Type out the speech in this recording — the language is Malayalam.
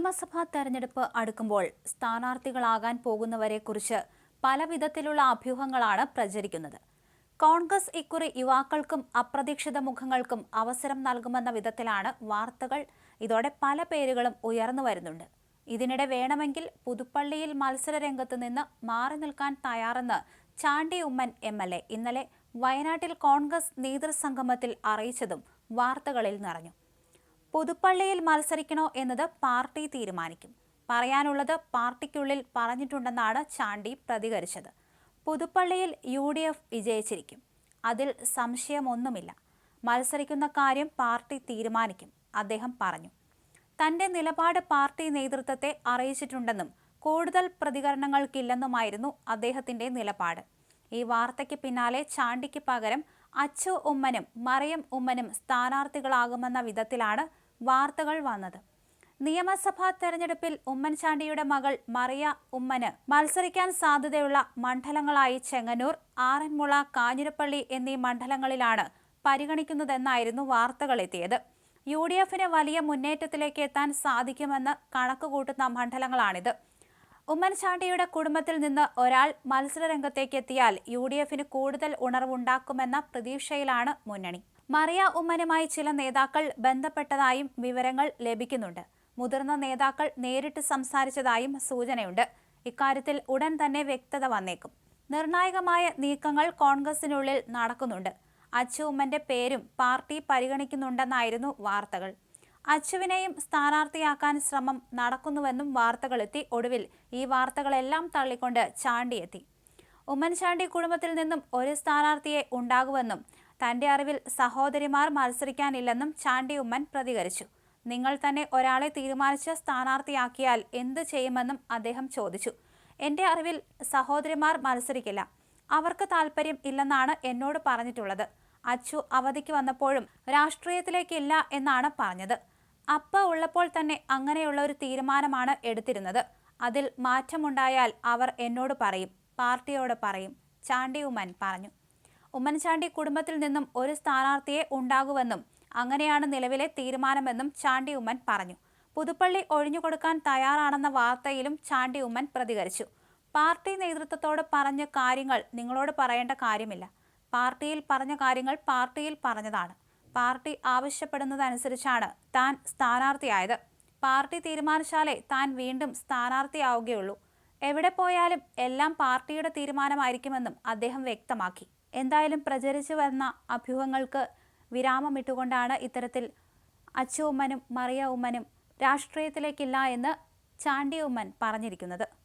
നിയമസഭാ തെരഞ്ഞെടുപ്പ് അടുക്കുമ്പോൾ സ്ഥാനാർത്ഥികളാകാൻ പോകുന്നവരെക്കുറിച്ച് പല വിധത്തിലുള്ള അഭ്യൂഹങ്ങളാണ് പ്രചരിക്കുന്നത്. കോൺഗ്രസ് ഇക്കുറി യുവാക്കൾക്കും അപ്രതീക്ഷിത മുഖങ്ങൾക്കും അവസരം നൽകുമെന്ന വിധത്തിലാണ് വാർത്തകൾ. ഇതോടെ പല പേരുകളും ഉയർന്നു വരുന്നുണ്ട്. ഇതിനിടെ വേണമെങ്കിൽ പുതുപ്പള്ളിയിൽ മത്സരരംഗത്ത് നിന്ന് മാറി നിൽക്കാൻ തയ്യാറെന്ന് ചാണ്ടി ഉമ്മൻ MLA ഇന്നലെ വയനാട്ടിൽ കോൺഗ്രസ് നേതൃസംഗമത്തിൽ അറിയിച്ചതും വാർത്തകളിൽ നിറഞ്ഞു. പുതുപ്പള്ളിയിൽ മത്സരിക്കണോ എന്നത് പാർട്ടി തീരുമാനിക്കും. പറയാനുള്ളത് പാർട്ടിക്കുള്ളിൽ പറഞ്ഞിട്ടുണ്ടെന്നാണ് ചാണ്ടി പ്രതികരിച്ചത്. പുതുപ്പള്ളിയിൽ UDF വിജയിച്ചിരിക്കും, അതിൽ സംശയമൊന്നുമില്ല. മത്സരിക്കുന്ന കാര്യം പാർട്ടി തീരുമാനിക്കും, അദ്ദേഹം പറഞ്ഞു. തന്റെ നിലപാട് പാർട്ടി നേതൃത്വത്തെ അറിയിച്ചിട്ടുണ്ടെന്നും കൂടുതൽ പ്രതികരണങ്ങൾക്കില്ലെന്നുമായിരുന്നു അദ്ദേഹത്തിന്റെ നിലപാട്. ഈ വാർത്തയ്ക്ക് പിന്നാലെ ചാണ്ടിക്ക് പകരം അച്ചു ഉമ്മനും മറിയം ഉമ്മനും സ്ഥാനാർത്ഥികളാകുമെന്ന വിധത്തിലാണ് വാർത്തകൾ വന്നത്. നിയമസഭാ തെരഞ്ഞെടുപ്പിൽ ഉമ്മൻചാണ്ടിയുടെ മകൾ മറിയ ഉമ്മന് മത്സരിക്കാൻ സാധ്യതയുള്ള മണ്ഡലങ്ങളായി ചെങ്ങന്നൂർ, ആറന്മുള, കാഞ്ഞിരപ്പള്ളി എന്നീ മണ്ഡലങ്ങളിലാണ് പരിഗണിക്കുന്നതെന്നായിരുന്നു വാർത്തകൾ എത്തിയത്. UDFന് വലിയ മുന്നേറ്റത്തിലേക്ക് എത്താൻ സാധിക്കുമെന്ന് കണക്കുകൂട്ടുന്ന മണ്ഡലങ്ങളാണിത്. ഉമ്മൻചാണ്ടിയുടെ കുടുംബത്തിൽ നിന്ന് ഒരാൾ മത്സരരംഗത്തേക്ക് എത്തിയാൽ UDFന് കൂടുതൽ ഉണർവുണ്ടാക്കുമെന്ന പ്രതീക്ഷയിലാണ് മുന്നണി. മറിയ ഉമ്മനുമായി ചില നേതാക്കൾ ബന്ധപ്പെട്ടതായും വിവരങ്ങൾ ലഭിക്കുന്നുണ്ട്. മുതിർന്ന നേതാക്കൾ നേരിട്ട് സംസാരിച്ചതായും സൂചനയുണ്ട്. ഇക്കാര്യത്തിൽ ഉടൻ തന്നെ വ്യക്തത വന്നേക്കും. നിർണായകമായ നീക്കങ്ങൾ കോൺഗ്രസിനുള്ളിൽ നടക്കുന്നുണ്ട്. അച്ചു ഉമ്മന്റെ പേരും പാർട്ടി പരിഗണിക്കുന്നുണ്ടെന്നായിരുന്നു വാർത്തകൾ. അച്ചുവിനെയും സ്ഥാനാർത്ഥിയാക്കാൻ ശ്രമം നടക്കുന്നുവെന്നും വാർത്തകളെത്തി. ഒടുവിൽ ഈ വാർത്തകളെല്ലാം തള്ളിക്കൊണ്ട് ചാണ്ടി എത്തി. ഉമ്മൻചാണ്ടി കുടുംബത്തിൽ നിന്നും ഒരു സ്ഥാനാർത്ഥിയെ ഉണ്ടാകുമെന്നും തന്റെ അറിവിൽ സഹോദരിമാർ മത്സരിക്കാനില്ലെന്നും ചാണ്ടി ഉമ്മൻ പ്രതികരിച്ചു. നിങ്ങൾ തന്നെ ഒരാളെ തീരുമാനിച്ച് സ്ഥാനാർത്ഥിയാക്കിയാൽ എന്ത് ചെയ്യുമെന്നും അദ്ദേഹം ചോദിച്ചു. എന്റെ അറിവിൽ സഹോദരിമാർ മത്സരിക്കില്ല, അവർക്ക് താല്പര്യം ഇല്ലെന്നാണ് എന്നോട് പറഞ്ഞിട്ടുള്ളത്. അച്ചു അവധിക്ക് വന്നപ്പോഴും രാഷ്ട്രീയത്തിലേക്കില്ല എന്നാണ് പറഞ്ഞത്. അപ്പ ഉള്ളപ്പോൾ തന്നെ അങ്ങനെയുള്ള ഒരു തീരുമാനമാണ് എടുത്തിരുന്നത്. അതിൽ മാറ്റമുണ്ടായാൽ അവർ എന്നോട് പറയും, പാർട്ടിയോട് പറയും, ചാണ്ടി ഉമ്മൻ പറഞ്ഞു. ഉമ്മൻചാണ്ടി കുടുംബത്തിൽ നിന്നും ഒരു സ്ഥാനാർത്ഥിയെ ഉണ്ടാകുമെന്നും അങ്ങനെയാണ് നിലവിലെ തീരുമാനമെന്നും ചാണ്ടി ഉമ്മൻ പറഞ്ഞു. പുതുപ്പള്ളി ഒഴിഞ്ഞുകൊടുക്കാൻ തയ്യാറാണെന്ന വാർത്തയിലും ചാണ്ടി ഉമ്മൻ പ്രതികരിച്ചു. പാർട്ടി നേതൃത്വത്തോട് പറഞ്ഞ കാര്യങ്ങൾ നിങ്ങളോട് പറയേണ്ട കാര്യമില്ല. പാർട്ടിയിൽ പറഞ്ഞ കാര്യങ്ങൾ പാർട്ടിയിൽ പറഞ്ഞതാണ്. പാർട്ടി ആവശ്യപ്പെടുന്നതനുസരിച്ചാണ് താൻ സ്ഥാനാർത്ഥിയായത്. പാർട്ടി തീരുമാനിച്ചാലേ താൻ വീണ്ടും സ്ഥാനാർത്ഥിയാവുകയുള്ളൂ. എവിടെ പോയാലും എല്ലാം പാർട്ടിയുടെ തീരുമാനമായിരിക്കുമെന്നും അദ്ദേഹം വ്യക്തമാക്കി. എന്തായാലും പ്രചരിച്ചു വരുന്ന അഭ്യൂഹങ്ങൾക്ക് വിരാമമിട്ടുകൊണ്ടാണ് ഇത്തരത്തിൽ അച്ചു ഉമ്മനും മറിയ ഉമ്മനും രാഷ്ട്രീയത്തിലേക്കില്ല എന്ന് ചാണ്ടി ഉമ്മൻ പറഞ്ഞിരിക്കുന്നത്.